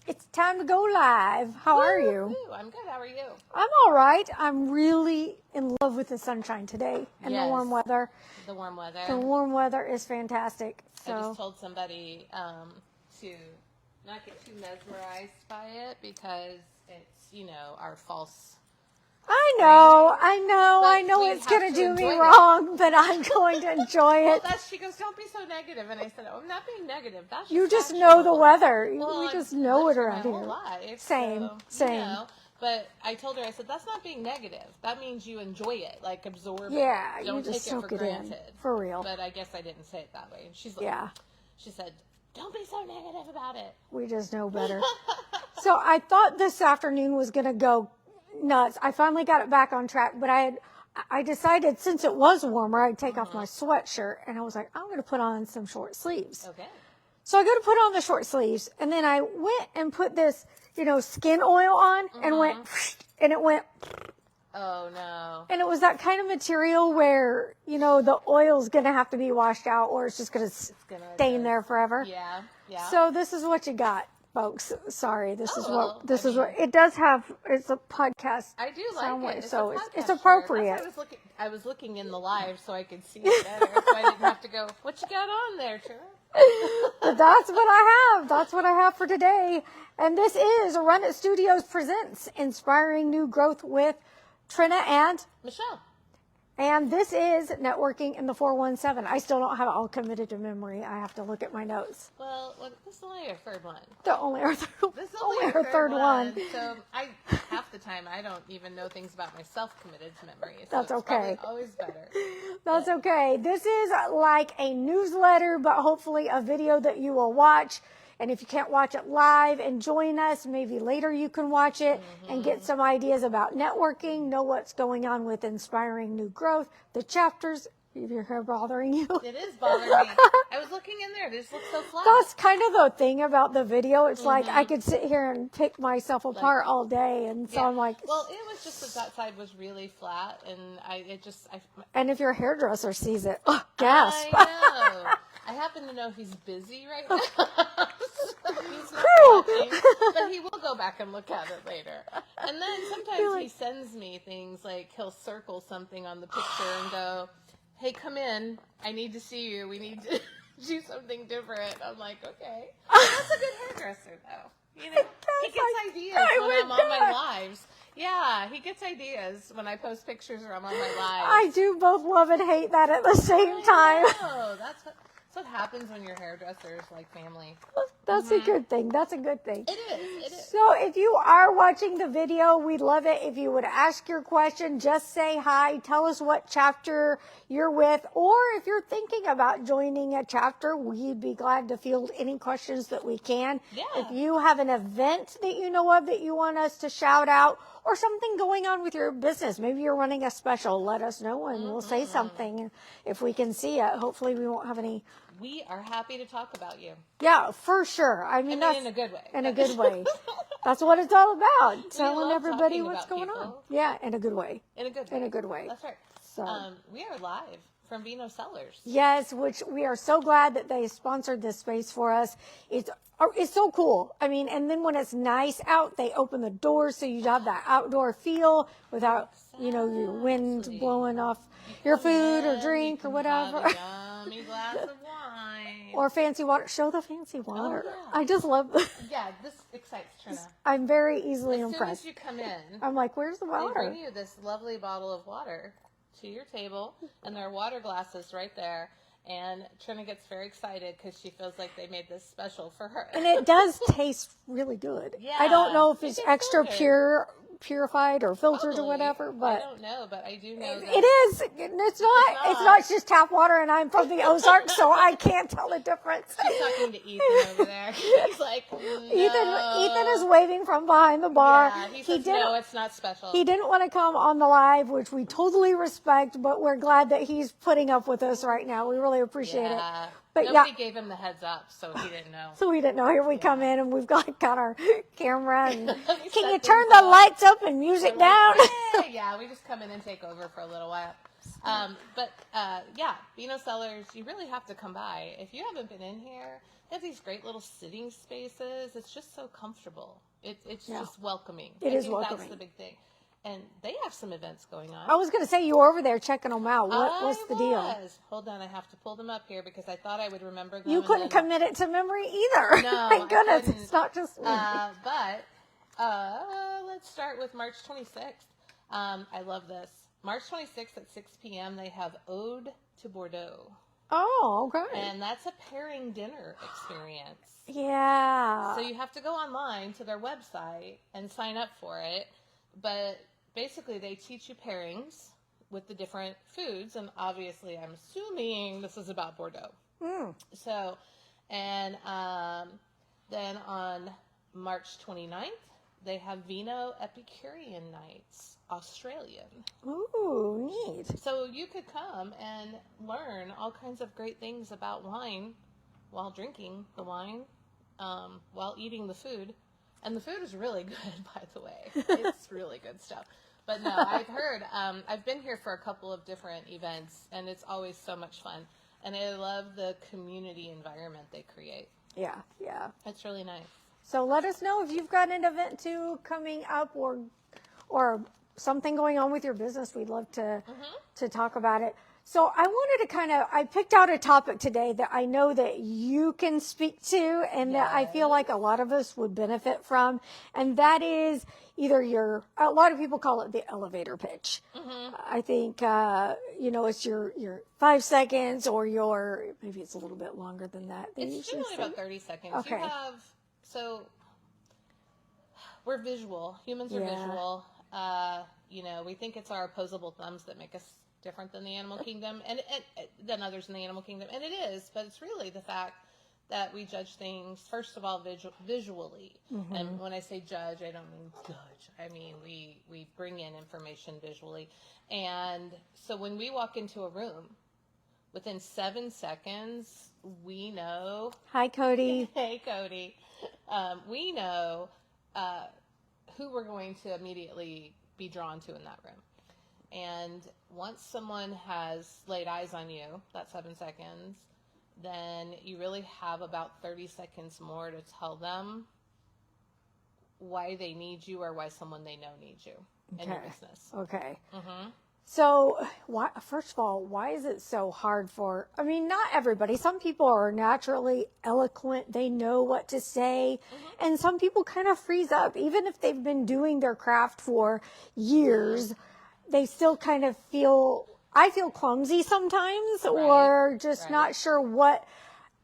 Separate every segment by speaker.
Speaker 1: It's time to go live. How are you?
Speaker 2: I'm good. How are you?
Speaker 1: I'm all right. I'm really in love with the sunshine today and the warm weather.
Speaker 2: The warm weather.
Speaker 1: The warm weather is fantastic. So.
Speaker 2: I just told somebody to not get too mesmerized by it because it's, our false.
Speaker 1: I know it's going to do me wrong, but I'm going to enjoy it.
Speaker 2: Well, she goes, don't be so negative. And I said, I'm not being negative. That's
Speaker 1: you just know the weather.
Speaker 2: Well,
Speaker 1: we just know it around here.
Speaker 2: Whole life,
Speaker 1: same.
Speaker 2: But I told her, I said, that's not being negative. That means you enjoy it, like absorb it.
Speaker 1: Yeah,
Speaker 2: Don't
Speaker 1: you just
Speaker 2: take it
Speaker 1: soak
Speaker 2: for
Speaker 1: it
Speaker 2: granted.
Speaker 1: in. For real.
Speaker 2: But I guess I didn't say it that way. And she's like, she said, don't be so negative about it.
Speaker 1: We just know better. So I thought this afternoon was going to go nuts. I finally got it back on track, but I decided since it was warmer, I'd take off my sweatshirt, and I was like, I'm going to put on some short sleeves.
Speaker 2: Okay.
Speaker 1: So I go to put on the short sleeves, and then I went and put this, skin oil on, and it went.
Speaker 2: Oh no.
Speaker 1: And it was that kind of material where, the oil's going to have to be washed out, or it's just going to stain there forever.
Speaker 2: Yeah.
Speaker 1: So this is what you got. Folks, sorry. This is what it does have. It's a podcast.
Speaker 2: I do like it.
Speaker 1: So it's appropriate.
Speaker 2: I was looking in the live so I could see it better, so I didn't have to go. What you got on there, Trina?
Speaker 1: But that's what I have. That's what I have for today. And this is Run It Studios presents Inspiring New Growth with Trina and
Speaker 2: Michelle.
Speaker 1: And this is Networking in the 417. I still don't have it all committed to memory. I have to look at my notes.
Speaker 2: Well, this is only our third one.
Speaker 1: Only our third one.
Speaker 2: So half the time I don't even know things about myself committed to memory. So
Speaker 1: that's okay.
Speaker 2: It's always better.
Speaker 1: That's okay. This is like a newsletter, but hopefully a video that you will watch. And if you can't watch it live and join us, maybe later you can watch it and get some ideas about networking, know what's going on with Inspiring New Growth, the chapters. Is your hair bothering you?
Speaker 2: It is bothering me. I was looking in there. It just looks so flat.
Speaker 1: That's kind of the thing about the video. It's like I could sit here and pick myself apart all day. And so I'm like...
Speaker 2: Well, it was just that side was really flat. And
Speaker 1: And if your hairdresser sees it, gasp.
Speaker 2: I know. I happen to know he's busy right now. He's not watching, but he will go back and look at it later. And then sometimes he sends me things like he'll circle something on the picture and go, hey, come in. I need to see you. We need to do something different. I'm like, okay. That's a good hairdresser, though. He gets ideas when I'm on my lives. Yeah, he gets ideas when I post pictures or I'm on my lives.
Speaker 1: I do both love and hate that at the same time.
Speaker 2: Oh, that's what happens when your hairdresser is like family.
Speaker 1: That's a good thing. That's a good thing.
Speaker 2: It is.
Speaker 1: So if you are watching the video, we'd love it if you would ask your question. Just say hi. Tell us what chapter you're with. Or if you're thinking about joining a chapter, we'd be glad to field any questions that we can.
Speaker 2: Yeah.
Speaker 1: If you have an event that you know of that you want us to shout out, or something going on with your business. Maybe you're running a special. Let us know and we'll say something if we can see it. Hopefully we won't have any.
Speaker 2: We are happy to talk about you.
Speaker 1: Yeah, for sure. I mean that's
Speaker 2: in a good way.
Speaker 1: In a good way. That's what it's all about. Telling everybody what's going on. Yeah, in a good way.
Speaker 2: In a good way.
Speaker 1: In a good way.
Speaker 2: That's right.
Speaker 1: So
Speaker 2: we are live from Vino Cellars.
Speaker 1: Yes, which we are so glad that they sponsored this space for us. It's so cool. I mean, and then when it's nice out, they open the doors so you have that outdoor feel without, your wind blowing off your food or drink or whatever.
Speaker 2: Have a yummy glass of wine.
Speaker 1: Or fancy water. Show the fancy water.
Speaker 2: Oh, yeah.
Speaker 1: I just love this.
Speaker 2: Yeah, this excites Trina.
Speaker 1: I'm very easily
Speaker 2: As
Speaker 1: impressed.
Speaker 2: soon as you come in,
Speaker 1: I'm like, where's the water?
Speaker 2: They bring you this lovely bottle of water to your table, and there are water glasses right there. And Trina gets very excited because she feels like they made this special for her.
Speaker 1: And it does taste really good.
Speaker 2: Yeah,
Speaker 1: I don't know if it's extra purified or filtered or whatever, but
Speaker 2: I don't know, but I do know that
Speaker 1: it is. It's not just tap water, and I'm from the Ozarks, so I can't tell the difference.
Speaker 2: She's talking to Ethan over there. He's like, no.
Speaker 1: Ethan is waving from behind the bar.
Speaker 2: Yeah, he says, no, it's not special.
Speaker 1: He didn't want to come on the live, which we totally respect, but we're glad that he's putting up with us right now. We really appreciate it. But
Speaker 2: nobody gave him the heads up, so he didn't know.
Speaker 1: So we didn't know. Here we come in, and we've got our camera. And can you turn the lights up and music down?
Speaker 2: Yeah, we just come in and take over for a little while. But Vino Cellars, you really have to come by. If you haven't been in here, They have these great little sitting spaces. It's just so comfortable. It's
Speaker 1: Yeah.
Speaker 2: just welcoming.
Speaker 1: It
Speaker 2: I
Speaker 1: is
Speaker 2: think
Speaker 1: welcoming.
Speaker 2: That's the big thing. And they have some events going on.
Speaker 1: I was going to say you were over there checking them out. What's the deal?
Speaker 2: Hold on, I have to pull them up here because I thought I would remember them.
Speaker 1: You couldn't commit it to memory either.
Speaker 2: No,
Speaker 1: My goodness,
Speaker 2: couldn't.
Speaker 1: it's not just me.
Speaker 2: But let's start with March 26th. I love this. March 26th at 6 p.m. they have Ode to Bordeaux.
Speaker 1: Oh, okay.
Speaker 2: And that's a pairing dinner experience.
Speaker 1: Yeah.
Speaker 2: So you have to go online to their website and sign up for it. But basically, they teach you pairings with the different foods. And obviously, I'm assuming this is about Bordeaux. So, and then on March 29th, they have Vino Epicurean Nights, Australian.
Speaker 1: Ooh, neat.
Speaker 2: So you could come and learn all kinds of great things about wine while drinking the wine, while eating the food. And the food is really good, by the way. It's really good stuff. But no, I've heard, I've been here for a couple of different events, and it's always so much fun. And I love the community environment they create.
Speaker 1: Yeah, yeah.
Speaker 2: It's really nice.
Speaker 1: So let us know if you've got an event too coming up or something going on with your business. We'd love to talk about it. So I wanted to I picked out a topic today that I know that you can speak to and that I feel like a lot of us would benefit from. And that is either a lot of people call it the elevator pitch. I think, it's your 5 seconds or maybe it's a little bit longer than that.
Speaker 2: It's generally about 30 seconds.
Speaker 1: Okay.
Speaker 2: So we're visual. Humans are visual. We think it's our opposable thumbs that make us different than the animal kingdom and than others in the animal kingdom. And it is, but it's really the fact that we judge things, first of all, visually. And when I say judge, I don't mean judge. I mean, we bring in information visually. And so when we walk into a room, within 7 seconds, we know.
Speaker 1: Hi, Cody.
Speaker 2: Hey, Cody. We know who we're going to immediately be drawn to in that room. And once someone has laid eyes on you, that 7 seconds, then you really have about 30 seconds more to tell them why they need you or why someone they know needs you in your business.
Speaker 1: Okay. So, first of all, why is it so hard not everybody. Some people are naturally eloquent. They know what to say. And some people kind of freeze up. Even if they've been doing their craft for years, they still kind of I feel clumsy sometimes or just not sure what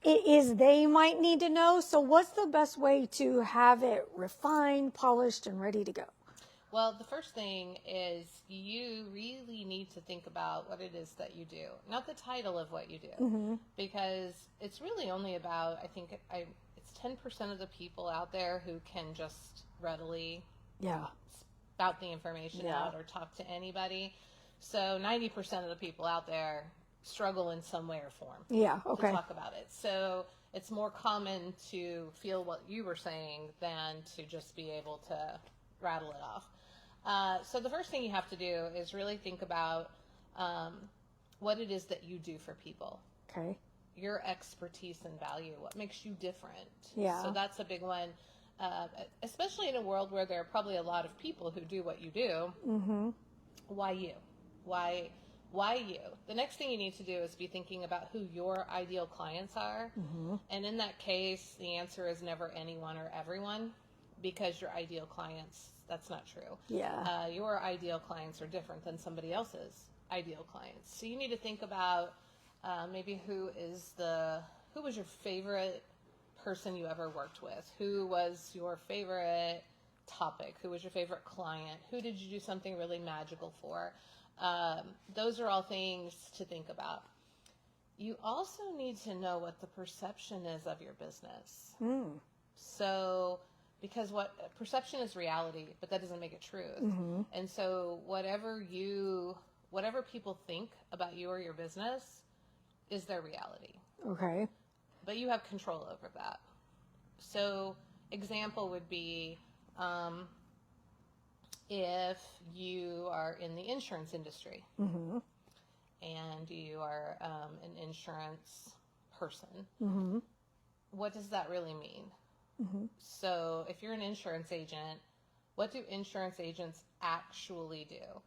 Speaker 1: it is they might need to know. So what's the best way to have it refined, polished, and ready to go?
Speaker 2: Well, the first thing is you really need to think about what it is that you do, not the title of what you do, because it's really only about, I think it's 10% of the people out there who can just readily spout the information out or talk to anybody. So 90% of the people out there struggle in some way or form to talk about it. So it's more common to feel what you were saying than to just be able to rattle it off. So the first thing you have to do is really think about what it is that you do for people.
Speaker 1: Okay.
Speaker 2: Your expertise and value, what makes you different.
Speaker 1: Yeah.
Speaker 2: So that's a big one, especially in a world where there are probably a lot of people who do what you do. Why you? Why you? The next thing you need to do is be thinking about who your ideal clients are. And in that case, the answer is never anyone or everyone, because your ideal clients, that's not true. Your ideal clients are different than somebody else's ideal clients. So you need to think about maybe who was your favorite person you ever worked with? Who was your favorite topic? Who was your favorite client? Who did you do something really magical for? Those are all things to think about. You also need to know what the perception is of your business. So, because perception is reality, but that doesn't make it truth. And so whatever people think about you or your business is their reality.
Speaker 1: Okay.
Speaker 2: But you have control over that. So example would be, if you are in the insurance industry and you are an insurance person, what does that really mean? So if you're an insurance agent, what do insurance agents actually do?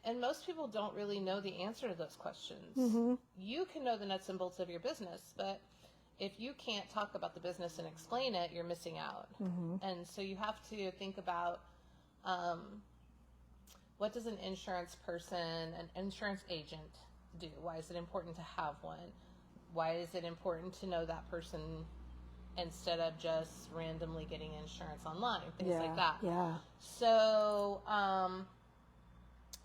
Speaker 2: And most people don't really know the answer to those questions. You can know the nuts and bolts of your business, but if you can't talk about the business and explain it, you're missing out. And so you have to think about, what does an insurance person, an insurance agent do? Why is it important to have one? Why is it important to know that person instead of just randomly getting insurance online, things like that.
Speaker 1: Yeah.
Speaker 2: So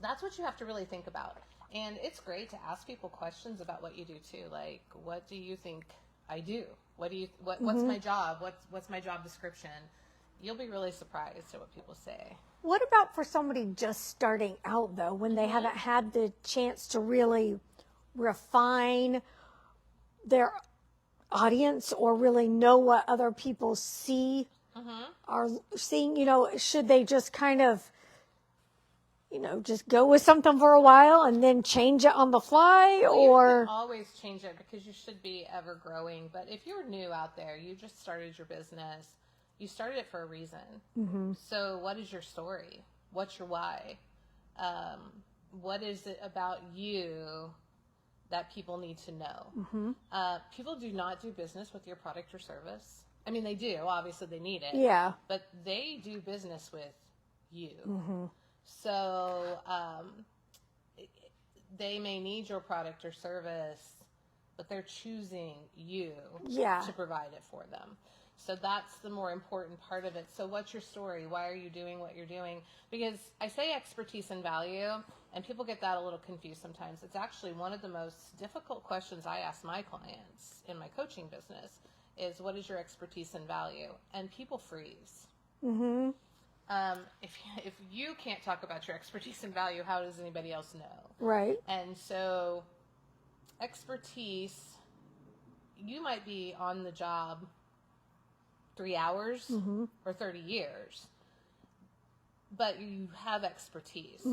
Speaker 2: that's what you have to really think about. And it's great to ask people questions about what you do too. Like, what do you think I do? What's my job? What's my job description? You'll be really surprised at what people say.
Speaker 1: What about for somebody just starting out though, when they haven't had the chance to really refine their audience or really know what other people see are seeing, should they just kind of, just go with something for a while and then change it on the fly?
Speaker 2: Well,
Speaker 1: or
Speaker 2: you can always change it because you should be ever growing. But if you're new out there, you just started your business, you started it for a reason. So what is your story? What's your why? What is it about you that people need to know? People do not do business with your product or service. I mean, they do. Obviously, they need it.
Speaker 1: Yeah.
Speaker 2: But they do business with you. So they may need your product or service, but they're choosing you to provide it for them. So that's the more important part of it. So what's your story? Why are you doing what you're doing? Because I say expertise and value, and people get that a little confused sometimes. It's actually one of the most difficult questions I ask my clients in my coaching business is, what is your expertise and value? And people freeze. If you can't talk about your expertise and value, how does anybody else know?
Speaker 1: Right.
Speaker 2: And so expertise, you might be on the job 3 hours or 30 years, but you have expertise.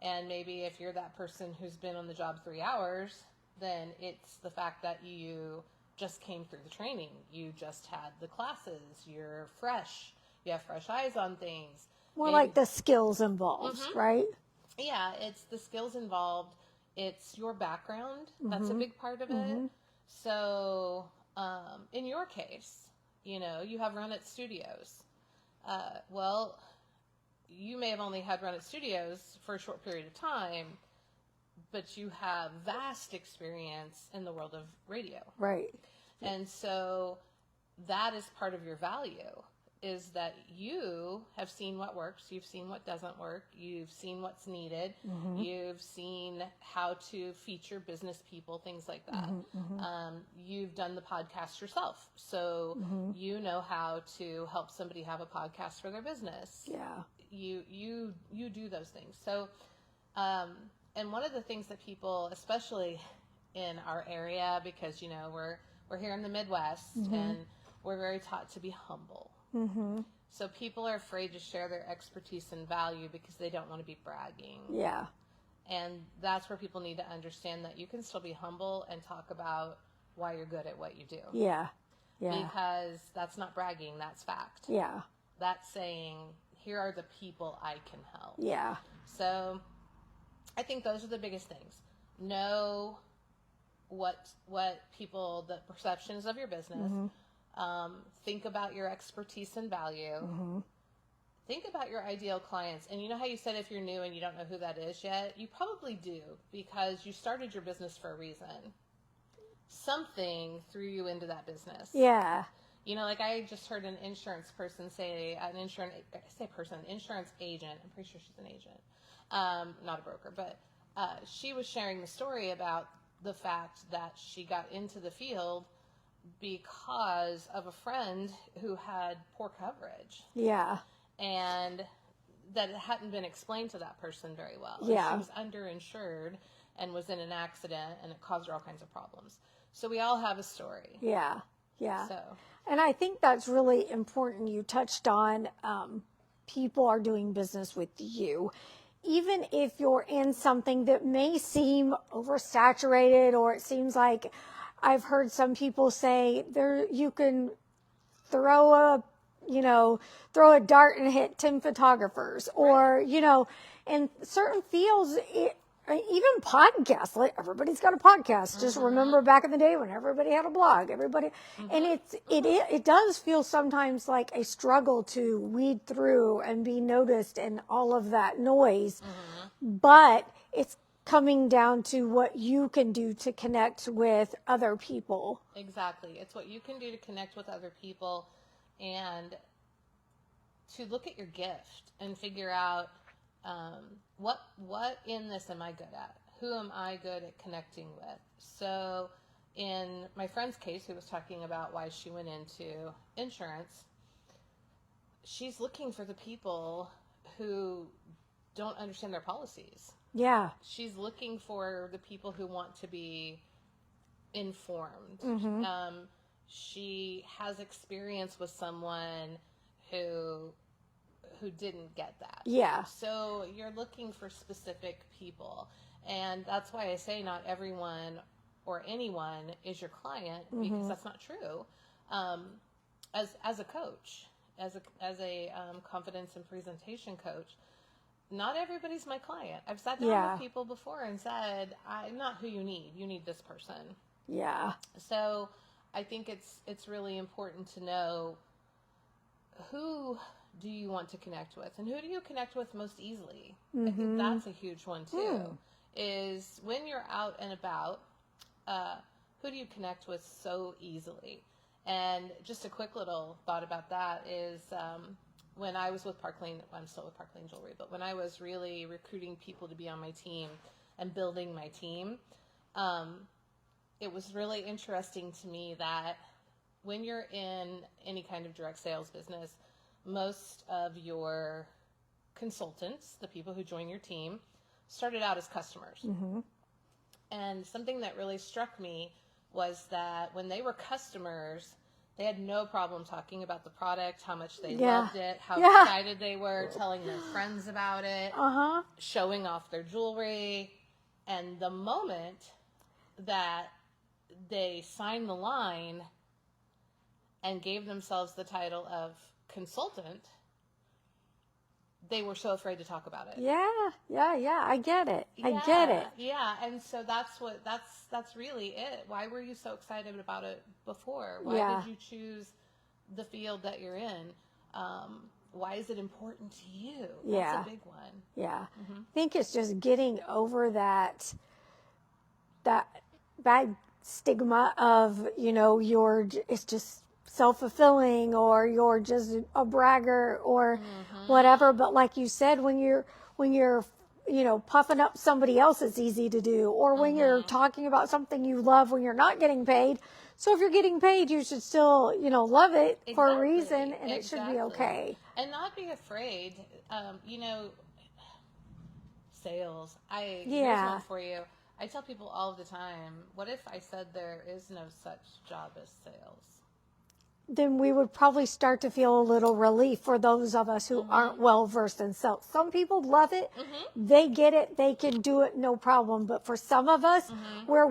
Speaker 2: And maybe if you're that person who's been on the job 3 hours, then it's the fact that you just came through the training. You just had the classes. You're fresh. You have fresh eyes on things.
Speaker 1: More like the skills involved, right?
Speaker 2: Yeah, it's the skills involved. It's your background. That's a big part of it. So in your case, you have Run It Studios. Well, you may have only had Run It Studios for a short period of time, but you have vast experience in the world of radio.
Speaker 1: Right.
Speaker 2: And so that is part of your value, is that you have seen what works, you've seen what doesn't work, you've seen what's needed, you've seen how to feature business people, things like that. You've done the podcast yourself, so you know how to help somebody have a podcast for their business.
Speaker 1: Yeah.
Speaker 2: You do those things. So, and one of the things that people, especially in our area, because we're here in the Midwest, and we're very taught to be humble. So people are afraid to share their expertise and value because they don't want to be bragging.
Speaker 1: Yeah.
Speaker 2: And that's where people need to understand that you can still be humble and talk about why you're good at what you do.
Speaker 1: Yeah. Yeah.
Speaker 2: Because that's not bragging, that's fact.
Speaker 1: Yeah.
Speaker 2: That's saying, here are the people I can help.
Speaker 1: Yeah.
Speaker 2: So I think those are the biggest things. Know what people, the perceptions of your business. Think about your expertise and value. Think about your ideal clients. And you know how you said if you're new and you don't know who that is yet? You probably do, because you started your business for a reason. Something threw you into that business.
Speaker 1: Yeah.
Speaker 2: Like I just heard an insurance person say, an insurance agent. I'm pretty sure she's an agent, not a broker, but she was sharing the story about the fact that she got into the field because of a friend who had poor coverage. Yeah. And that it hadn't been explained to that person very well.
Speaker 1: Yeah.
Speaker 2: And she was underinsured and was in an accident, and it caused her all kinds of problems. So we all have a story.
Speaker 1: Yeah. Yeah.
Speaker 2: So.
Speaker 1: And I think that's really important. You touched on people are doing business with you. Even if you're in something that may seem oversaturated, or it seems like I've heard some people say there you can throw a throw a dart and hit 10 photographers, or in certain fields, even podcasts. Like everybody's got a podcast. Just remember back in the day when everybody had a blog. Everybody, and it does feel sometimes like a struggle to weed through and be noticed and all of that noise, but it's coming down to what you can do to connect with other people.
Speaker 2: Exactly. It's what you can do to connect with other people and to look at your gift and figure out what in this am I good at? Who am I good at connecting with? So in my friend's case, who was talking about why she went into insurance, she's looking for the people who don't understand their policies.
Speaker 1: Yeah.
Speaker 2: She's looking for the people who want to be informed. She has experience with someone who didn't get that.
Speaker 1: Yeah.
Speaker 2: So you're looking for specific people. And that's why I say not everyone or anyone is your client, because that's not true. As a coach, as a confidence and presentation coach, not everybody's my client. I've sat down with people before and said, I'm not who you need. You need this person.
Speaker 1: Yeah.
Speaker 2: So I think it's really important to know who do you want to connect with, and who do you connect with most easily. I think that's a huge one too, is when you're out and about, who do you connect with so easily? And just a quick little thought about that is, when I was with Park Lane, I'm still with Park Lane Jewelry, but when I was really recruiting people to be on my team and building my team, it was really interesting to me that when you're in any kind of direct sales business, most of your consultants, the people who join your team, started out as customers. And something that really struck me was that when they were customers, they had no problem talking about the product, how much they loved it, how excited they were, telling their friends about it, showing off their jewelry. And the moment that they signed the line and gave themselves the title of consultant, they were so afraid to talk about it.
Speaker 1: Yeah. I get it. I get it.
Speaker 2: Yeah, and so that's really it. Why were you so excited about it before? Why did you choose the field that you're in? Why is it important to you? That's a big one.
Speaker 1: Yeah. I think it's just getting over that bad stigma of, it's just self-fulfilling, or you're just a bragger, or whatever. But like you said, when you're puffing up somebody else, it's easy to do. Or when you're talking about something you love when you're not getting paid. So if you're getting paid, you should still, love it for a reason, and it should be okay.
Speaker 2: And not be afraid. Sales. Here's one for you. I tell people all the time, what if I said there is no such job as sales?
Speaker 1: Then we would probably start to feel a little relief for those of us who aren't well versed in sales. Some people love it. They get it. They can do it, no problem. But for some of us, where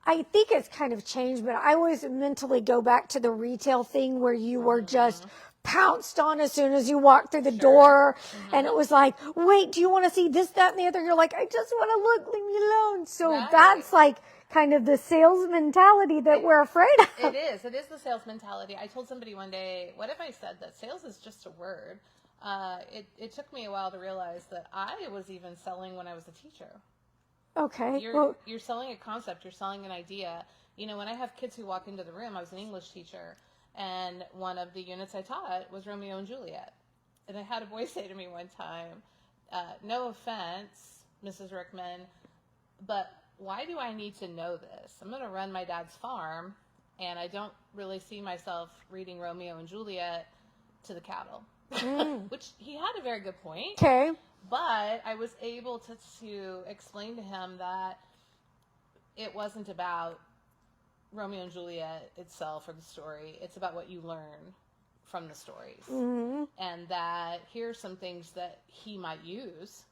Speaker 1: I think it's kind of changed, but I always mentally go back to the retail thing where you were just pounced on as soon as you walked through the door. And it was like, wait, do you want to see this, that, and the other? You're like, I just want to look, leave me alone. So that's like kind of the sales mentality that we're afraid of.
Speaker 2: It is the sales mentality. I told somebody one day, what if I said that sales is just a word? It took me a while to realize that I was even selling when I was a teacher.
Speaker 1: Okay.
Speaker 2: You're selling a concept. You're selling an idea. When I have kids who walk into the room, I was an English teacher, and one of the units I taught was Romeo and Juliet. And I had a boy say to me one time, no offense, Mrs. Rickman, but why do I need to know this? I'm going to run my dad's farm, and I don't really see myself reading Romeo and Juliet to the cattle. Which he had a very good point.
Speaker 1: Okay.
Speaker 2: But I was able to explain to him that it wasn't about Romeo and Juliet itself or the story. It's about what you learn from the stories. And that here's some things that he might use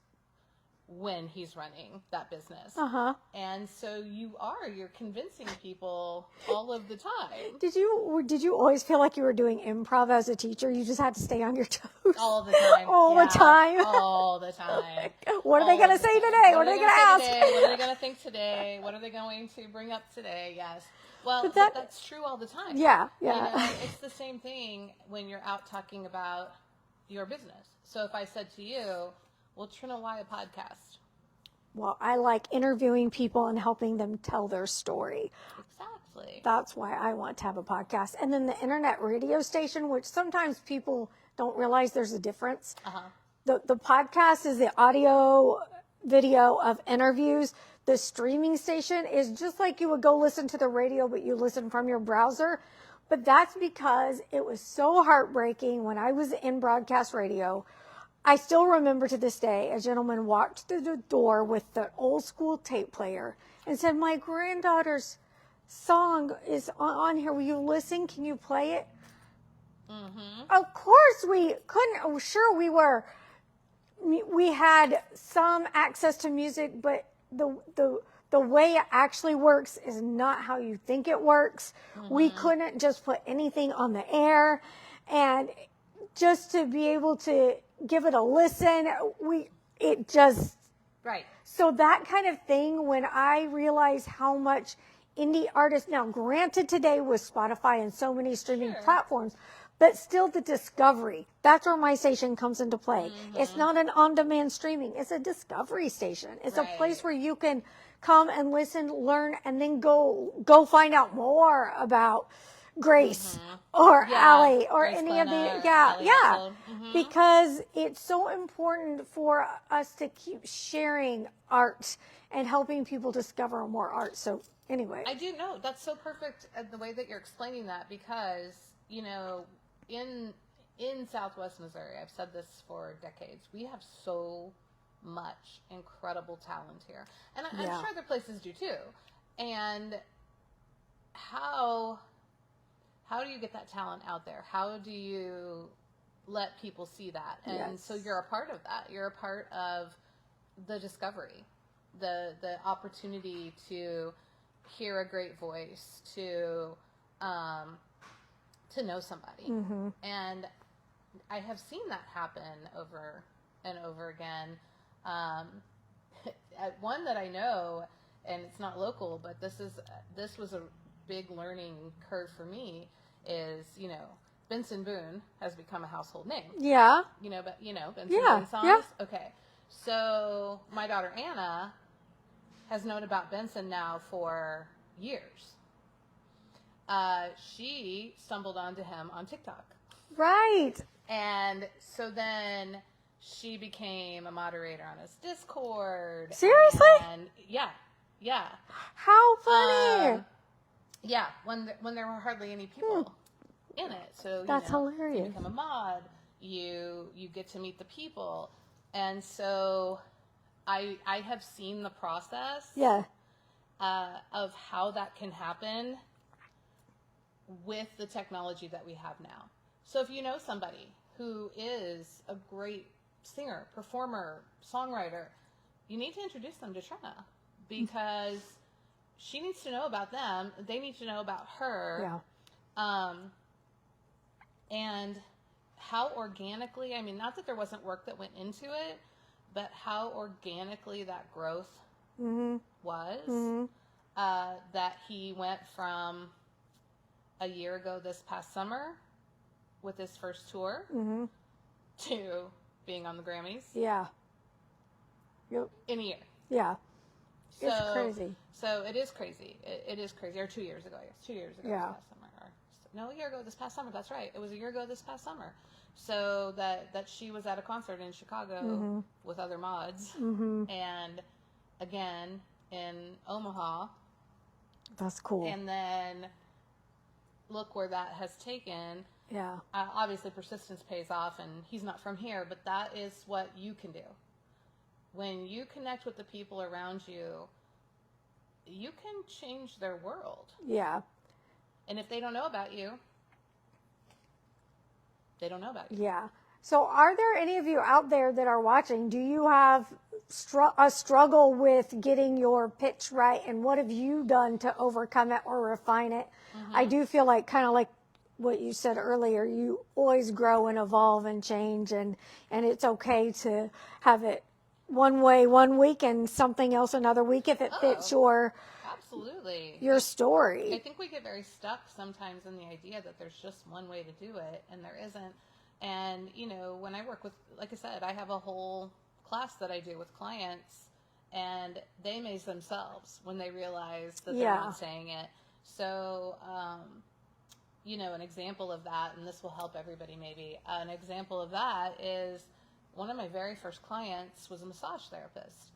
Speaker 1: Mm-hmm.
Speaker 2: when he's running that business.
Speaker 1: Uh-huh.
Speaker 2: And so you're convincing people all of the time.
Speaker 1: Did you always feel like you were doing improv as a teacher? You just had to stay on your toes
Speaker 2: All the time.
Speaker 1: all the time.
Speaker 2: All the time.
Speaker 1: What are they going to say today? What are they going to ask?
Speaker 2: Today? What are they going to think today? What are they going to bring up today? Yes. Well, that's true all the time.
Speaker 1: Yeah, yeah.
Speaker 2: You know, it's the same thing when you're out talking about your business. So if I said to you, well, Trina, why a podcast?
Speaker 1: Well, I like interviewing people and helping them tell their story.
Speaker 2: Exactly.
Speaker 1: That's why I want to have a podcast. And then the internet radio station, which sometimes people don't realize there's a difference.
Speaker 2: Uh-huh.
Speaker 1: The podcast is the audio video of interviews. The streaming station is just like you would go listen to the radio, but you listen from your browser. But that's because it was so heartbreaking when I was in broadcast radio. I still remember to this day, a gentleman walked through the door with the old school tape player and said, my granddaughter's song is on here. Will you listen? Can you play it? Mm-hmm. Of course we couldn't. Oh, sure, we had some access to music, but the way it actually works is not how you think it works. Mm-hmm. We couldn't just put anything on the air, and just to be able to give it a listen,
Speaker 2: right.
Speaker 1: So that kind of thing, when I realize how much indie artists, now granted today with Spotify and so many streaming platforms, but still the discovery, that's where my station comes into play. Mm-hmm. It's not an on-demand streaming. It's a discovery station. It's a place where you can come and listen, learn, and then go find out more about Grace or Allie or
Speaker 2: Grace
Speaker 1: any
Speaker 2: Glenna,
Speaker 1: of the,
Speaker 2: Mm-hmm.
Speaker 1: because it's so important for us to keep sharing art and helping people discover more art. So anyway.
Speaker 2: I do know. That's so perfect the way that you're explaining that, because, you know, in Southwest Missouri, I've said this for decades, we have so much incredible talent here. And I'm sure other places do too. And how do you get that talent out there? How do you let people see that? And so you're a part of that. You're a part of the discovery, the opportunity to hear a great voice, to know somebody. Mm-hmm. And I have seen that happen over and over again. One that I know, and it's not local, but this was a big learning curve for me, is, you know, Benson Boone has become a household name.
Speaker 1: Yeah.
Speaker 2: Benson Boone songs? Yeah. Okay. So my daughter Anna has known about Benson now for years. She stumbled onto him on TikTok.
Speaker 1: Right.
Speaker 2: And so then she became a moderator on his Discord.
Speaker 1: Seriously?
Speaker 2: And yeah.
Speaker 1: How funny.
Speaker 2: Yeah, when there were hardly any people in it. So
Speaker 1: that's hilarious.
Speaker 2: You become a mod, you get to meet the people. And so I have seen the process of how that can happen with the technology that we have now. So if you know somebody who is a great singer, performer, songwriter, you need to introduce them to Trina, because she needs to know about them. They need to know about her. Yeah. And how organically, I mean, not that there wasn't work that went into it, but how organically that growth was. Mm-hmm. That he went from a year ago this past summer with his first tour to being on the Grammys. Yeah. Yep. In a year.
Speaker 1: Yeah. It's crazy.
Speaker 2: So it is crazy. It is crazy. Or 2 years ago, I guess. 2 years ago this past summer. No, a year ago this past summer. That's right. It was a year ago this past summer. So that she was at a concert in Chicago with other mods. Mm-hmm. And again in Omaha.
Speaker 1: That's cool.
Speaker 2: And then look where that has taken. Yeah. Obviously persistence pays off, and he's not from here, but that is what you can do. When you connect with the people around you, you can change their world. Yeah. And if they don't know about you, they don't know about you.
Speaker 1: Yeah. So are there any of you out there that are watching? Do you have a struggle with getting your pitch right? And what have you done to overcome it or refine it? I do feel like, kind of like what you said earlier, you always grow and evolve and change, and it's okay to have it one way one week and something else another week if it fits
Speaker 2: Absolutely.
Speaker 1: your story.
Speaker 2: I think we get very stuck sometimes in the idea that there's just one way to do it, and there isn't. And, you know, when I work with, like I said, I have a whole class that I do with clients, and they amaze themselves when they realize that they're not saying it. So, you know, an example of that, and this will help everybody maybe, an example of that is one of my very first clients was a massage therapist.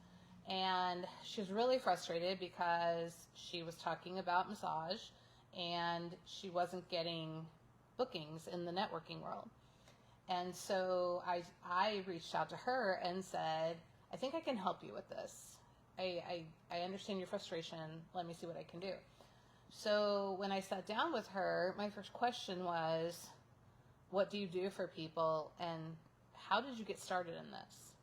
Speaker 2: And she was really frustrated because she was talking about massage and she wasn't getting bookings in the networking world. And so I reached out to her and said, I think I can help you with this. I understand your frustration. Let me see what I can do. So when I sat down with her, my first question was, what do you do for people and how did you get started in this?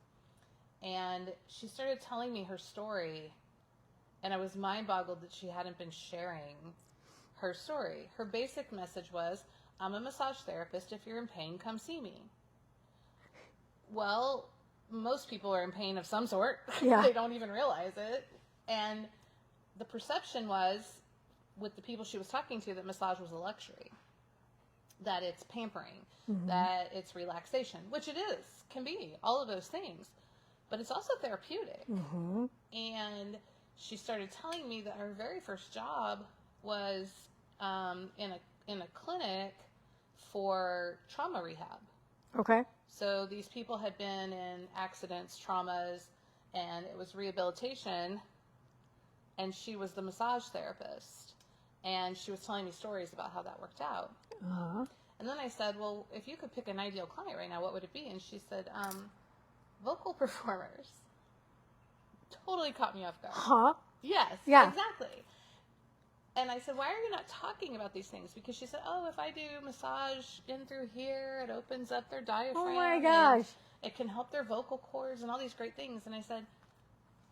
Speaker 2: And she started telling me her story, and I was mind-boggled that she hadn't been sharing her story. Her basic message was, I'm a massage therapist. If you're in pain, come see me. Well, most people are in pain of some sort.
Speaker 1: Yeah.
Speaker 2: They don't even realize it. And the perception was, with the people she was talking to, that massage was a luxury, that it's pampering, that it's relaxation, which it is, can be, all of those things. But it's also therapeutic. And she started telling me that her very first job was in a clinic for trauma rehab.
Speaker 1: Okay.
Speaker 2: So these people had been in accidents, traumas, and it was rehabilitation, and she was the massage therapist. And she was telling me stories about how that worked out. And then I said, well, if you could pick an ideal client right now, what would it be? And she said, vocal performers. Totally caught me off guard. Yes, exactly. And I said, why are you not talking about these things? Because she said, oh, if I do massage in through here, it opens up their diaphragm.
Speaker 1: Oh my gosh.
Speaker 2: It can help their vocal cords and all these great things. And I said,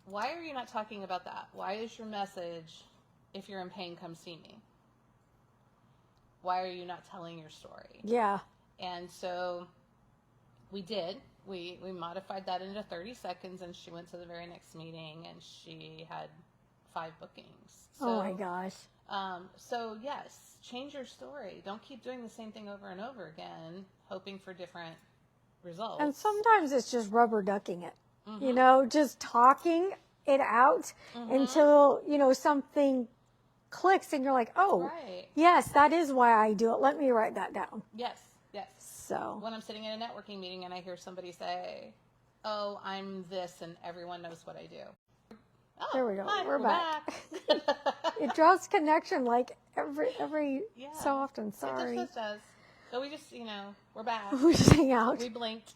Speaker 2: why are you not talking about that? Why is your message, if you're in pain, come see me? Why are you not telling your story?
Speaker 1: Yeah. And
Speaker 2: so we did. We modified that into 30 seconds, and she went to the very next meeting, and she had 5 bookings. So,
Speaker 1: oh my gosh.
Speaker 2: So yes, change your story. Don't keep doing the same thing over and over again, hoping for different results.
Speaker 1: And sometimes it's just rubber ducking it. You know, just talking it out until, you know, something clicks and you're like, oh, yes, that is why I do it. Let me write that down.
Speaker 2: Yes.
Speaker 1: So
Speaker 2: when I'm sitting in a networking meeting and I hear somebody say, oh, I'm this, and everyone knows what I do. Oh,
Speaker 1: there we go.
Speaker 2: Hi,
Speaker 1: we're back. It draws connection like every so often. Sorry.
Speaker 2: It does. So we just, you know, we're back.
Speaker 1: We just hang out.
Speaker 2: We blinked.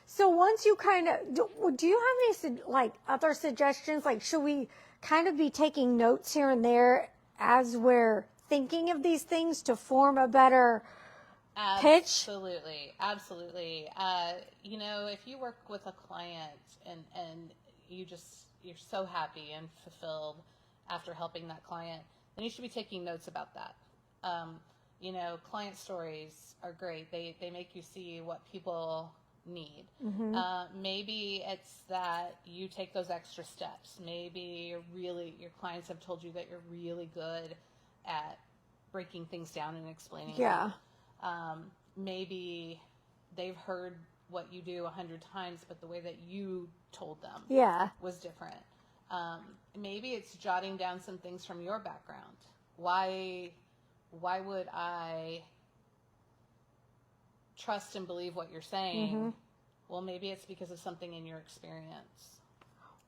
Speaker 1: So once you kind of, do you have any like other suggestions? Like, should we kind of be taking notes here and there as we're thinking of these things to form a better pitch?
Speaker 2: Absolutely. You know, if you work with a client and you're so happy and fulfilled after helping that client, then you should be taking notes about that. You know, client stories are great. They make you see what people need. Maybe it's that you take those extra steps. Maybe your clients have told you that you're really good at breaking things down and explaining them. Maybe they've heard what you do 100 times, but the way that you told them was different. Maybe it's jotting down some things from your background. Why would I trust and believe what you're saying? Well, maybe it's because of something in your experience.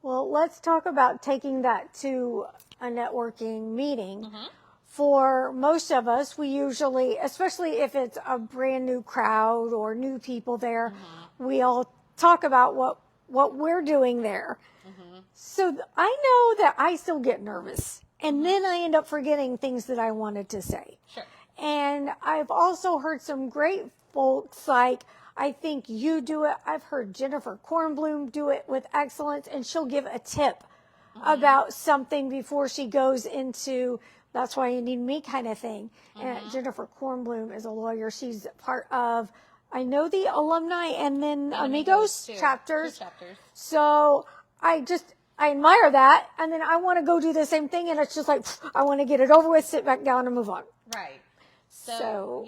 Speaker 1: Well, let's talk about taking that to a networking meeting. For most of us, we usually, especially if it's a brand new crowd or new people there, we all talk about what we're doing there. So I know that I still get nervous. And then I end up forgetting things that I wanted to say.
Speaker 2: Sure.
Speaker 1: And I've also heard some great folks, like I think you do it. I've heard Jennifer Kornblum do it with excellence, and she'll give a tip about something before she goes into that's why you need me kind of thing. And Jennifer Kornblum is a lawyer. She's part of, I know, the alumni and then Amigos chapters.
Speaker 2: 2 chapters.
Speaker 1: So I admire that. And then I want to go do the same thing. And it's just like, I want to get it over with, sit back down and move on.
Speaker 2: Right. So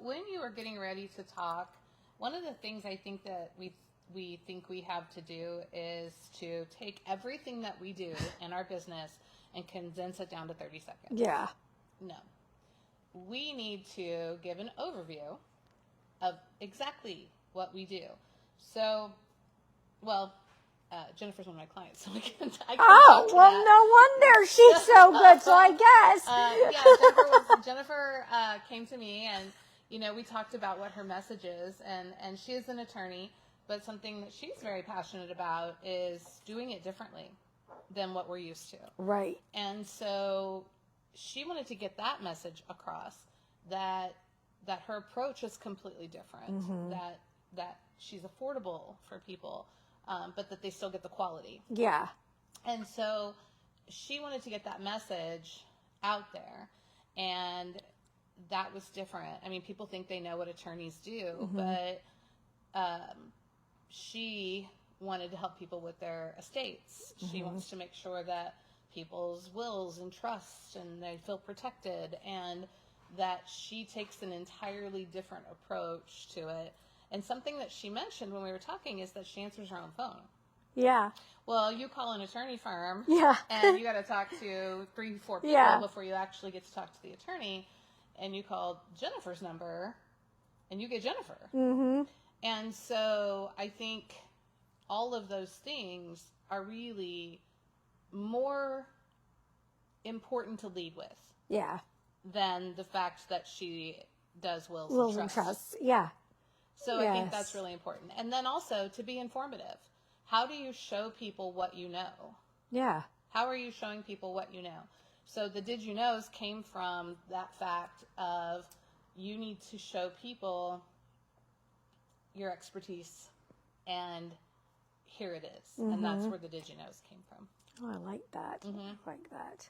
Speaker 2: when you are getting ready to talk, one of the things I think that we think we have to do is to take everything that we do in our business and condense it down to 30 seconds.
Speaker 1: Yeah.
Speaker 2: No. We need to give an overview of exactly what we do. So, Jennifer's one of my clients, so I can talk to that.
Speaker 1: No wonder she's so good, so I guess.
Speaker 2: Jennifer came to me, and, we talked about what her message is, and she is an attorney, but something that she's very passionate about is doing it differently than what we're used to.
Speaker 1: Right.
Speaker 2: And so she wanted to get that message across, that her approach is completely different, that she's affordable for people, but that they still get the quality.
Speaker 1: Yeah.
Speaker 2: And so she wanted to get that message out there, and that was different. I mean, people think they know what attorneys do, but she wanted to help people with their estates. She wants to make sure that people's wills and trusts and they feel protected, and that she takes an entirely different approach to it. And something that she mentioned when we were talking is that she answers her own phone.
Speaker 1: Yeah.
Speaker 2: Well, you call an attorney firm,
Speaker 1: and
Speaker 2: you got to talk to 3-4 people before you actually get to talk to the attorney, and you call Jennifer's number and you get Jennifer. And so I think all of those things are really more important to lead with.
Speaker 1: Yeah.
Speaker 2: Than the fact that she does wills and trusts.
Speaker 1: Yeah.
Speaker 2: So I think that's really important. And then also to be informative. How do you show people what you know?
Speaker 1: Yeah.
Speaker 2: How are you showing people what you know? So the did you knows came from that fact of you need to show people your expertise, and here it is. And that's where the did you knows came from.
Speaker 1: Oh, I like that. I like that.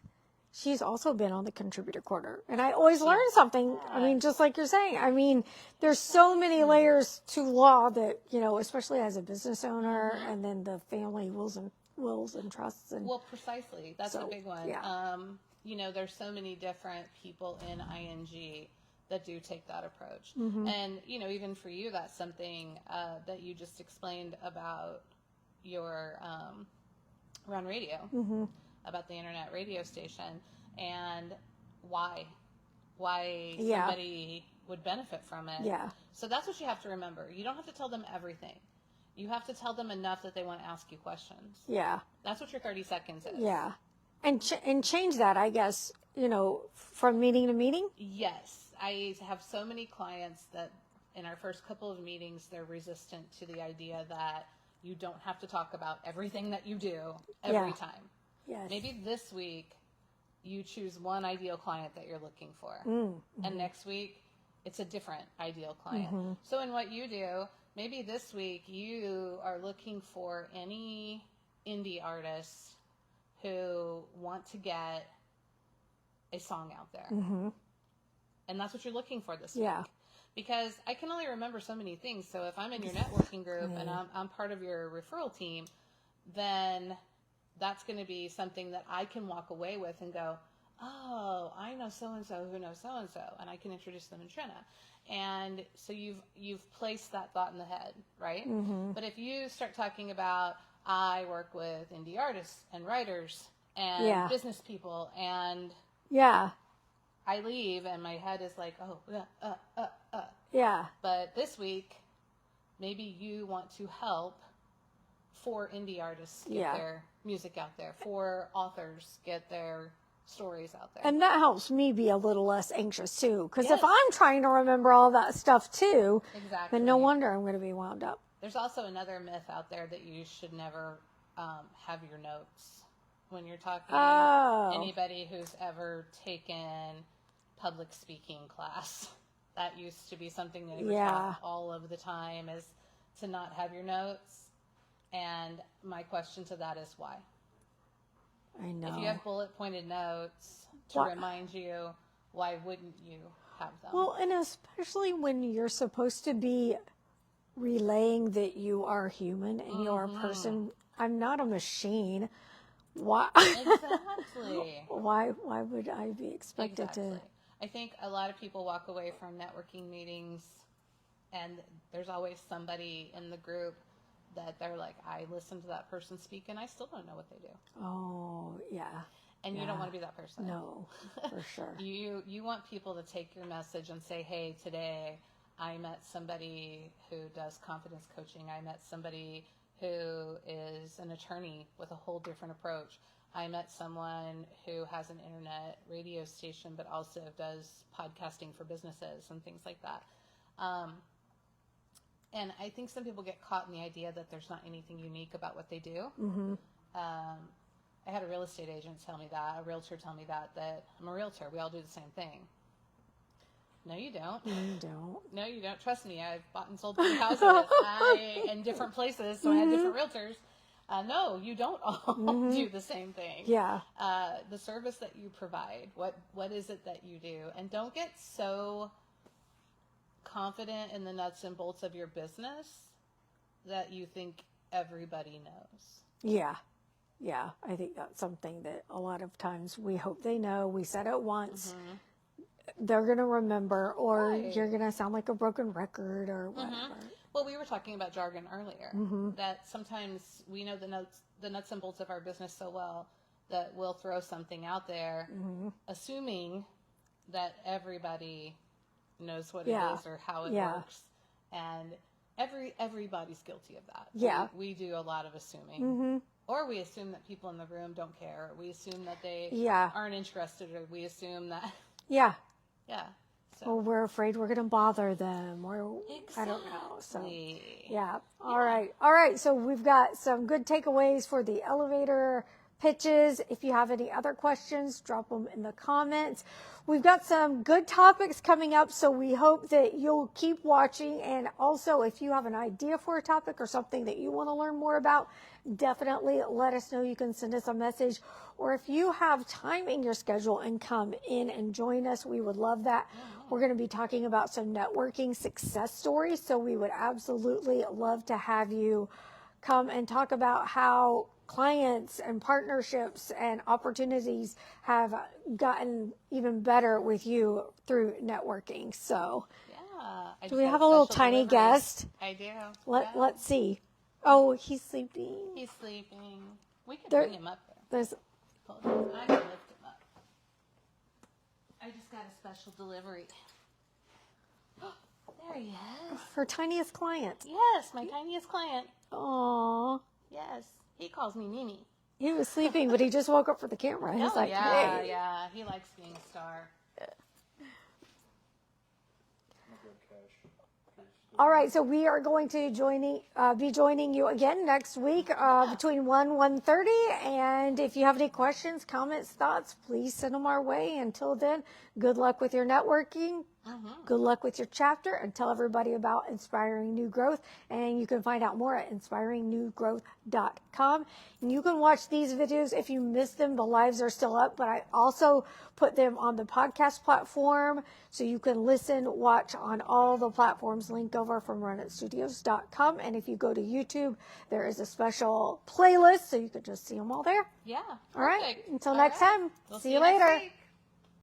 Speaker 1: She's also been on the contributor corner, and I always learn something. I mean, just like you're saying, I mean, there's so many layers to law that, especially as a business owner, and then the family wills and trusts. And
Speaker 2: well, precisely. That's a big one.
Speaker 1: Yeah.
Speaker 2: There's so many different people in ING that do take that approach. And, even for you, that's something that you just explained about your Run Radio. About the internet radio station, and why somebody would benefit from it.
Speaker 1: Yeah.
Speaker 2: So that's what you have to remember. You don't have to tell them everything. You have to tell them enough that they want to ask you questions.
Speaker 1: Yeah.
Speaker 2: That's what your 30 seconds is.
Speaker 1: Yeah. And change that, I guess, from meeting to meeting?
Speaker 2: Yes. I have so many clients that in our first couple of meetings, they're resistant to the idea that you don't have to talk about everything that you do every time.
Speaker 1: Yes.
Speaker 2: Maybe this week you choose one ideal client that you're looking for. And next week it's a different ideal client. So in what you do, maybe this week you are looking for any indie artists who want to get a song out there. And that's what you're looking for this week. Because I can only remember so many things. So if I'm in your networking group and I'm part of your referral team, then that's going to be something that I can walk away with and go, oh, I know so-and-so who knows so-and-so, and I can introduce them to Trina. And so you've placed that thought in the head, right? But if you start talking about, I work with indie artists and writers and business people, and I leave and my head is like, But this week, maybe you want to help 4 indie artists get their music out there, 4 authors get their stories out there.
Speaker 1: And that helps me be a little less anxious too, because if I'm trying to remember all that stuff too, then no wonder I'm going to be wound up.
Speaker 2: There's also another myth out there that you should never have your notes when you're talking to anybody who's ever taken public speaking class. That used to be something that you were
Speaker 1: Yeah.
Speaker 2: taught all of the time, is to not have your notes. And my question to that is why?
Speaker 1: I know.
Speaker 2: If you have bullet pointed notes to remind you, why wouldn't you have them?
Speaker 1: Well, and especially when you're supposed to be relaying that you are human and you're a person. I'm not a machine. Why?
Speaker 2: Exactly.
Speaker 1: Why would I be expected to?
Speaker 2: I think a lot of people walk away from networking meetings, and there's always somebody in the group that they're like, I listened to that person speak and I still don't know what they do.
Speaker 1: Oh, yeah.
Speaker 2: And you don't want to be that person.
Speaker 1: No, for sure.
Speaker 2: You want people to take your message and say, hey, today I met somebody who does confidence coaching. I met somebody who is an attorney with a whole different approach. I met someone who has an internet radio station but also does podcasting for businesses and things like that. And I think some people get caught in the idea that there's not anything unique about what they do.
Speaker 1: Mm-hmm.
Speaker 2: I had a real estate agent tell me that, a realtor tell me that I'm a realtor. We all do the same thing. No, you don't.
Speaker 1: No, you don't.
Speaker 2: No, you don't. Trust me, I've bought and sold 3 houses in different places, so I had different realtors. No, you don't all do the same thing.
Speaker 1: Yeah.
Speaker 2: The service that you provide, what is it that you do? And don't get so confident in the nuts and bolts of your business that you think everybody knows.
Speaker 1: Yeah. Yeah. I think that's something that a lot of times we hope they know. We said it once. They're going to remember, or you're going to sound like a broken record or whatever.
Speaker 2: Well, we were talking about jargon earlier, that sometimes we know the nuts and bolts of our business so well that we'll throw something out there, assuming that everybody knows what it is or how it works. And everybody's guilty of that.
Speaker 1: Yeah.
Speaker 2: We do a lot of assuming. Or we assume that people in the room don't care. Or we assume that they aren't interested. Or we assume that...
Speaker 1: Yeah.
Speaker 2: Yeah. So.
Speaker 1: Or we're afraid we're going to bother them, or I don't know. So, yeah. All right. So we've got some good takeaways for the elevator pitches. If you have any other questions, drop them in the comments. We've got some good topics coming up, so we hope that you'll keep watching. And also, if you have an idea for a topic or something that you want to learn more about, definitely let us know. You can send us a message, or if you have time in your schedule and come in and join us, we would love that. We're going to be talking about some networking success stories, so we would absolutely love to have you come and talk about how clients and partnerships and opportunities have gotten even better with you through networking. So, do we have a little tiny guest?
Speaker 2: I do.
Speaker 1: Let's see. Oh, he's sleeping.
Speaker 2: He's sleeping. We can bring him up there. I can lift him up. I just got a special delivery. There he is.
Speaker 1: Her tiniest client.
Speaker 2: Yes, my tiniest client.
Speaker 1: Aww.
Speaker 2: Yes. He calls me Mimi.
Speaker 1: He was sleeping, but he just woke up for the camera. He's like, hey.
Speaker 2: Yeah. He likes being a star.
Speaker 1: All right, so we are going to be joining you again next week between 1:30. And if you have any questions, comments, thoughts, please send them our way. Until then, good luck with your networking. Good luck with your chapter, and tell everybody about Inspiring New Growth. And you can find out more at inspiringnewgrowth.com. And you can watch these videos if you missed them. The lives are still up, but I also put them on the podcast platform, so you can listen, watch on all the platforms. Link over from runitstudios.com. And if you go to YouTube, there is a special playlist, so you can just see them all there.
Speaker 2: Yeah.
Speaker 1: All right. Until
Speaker 2: All
Speaker 1: next time.
Speaker 2: We'll
Speaker 1: see you later.
Speaker 2: Next week.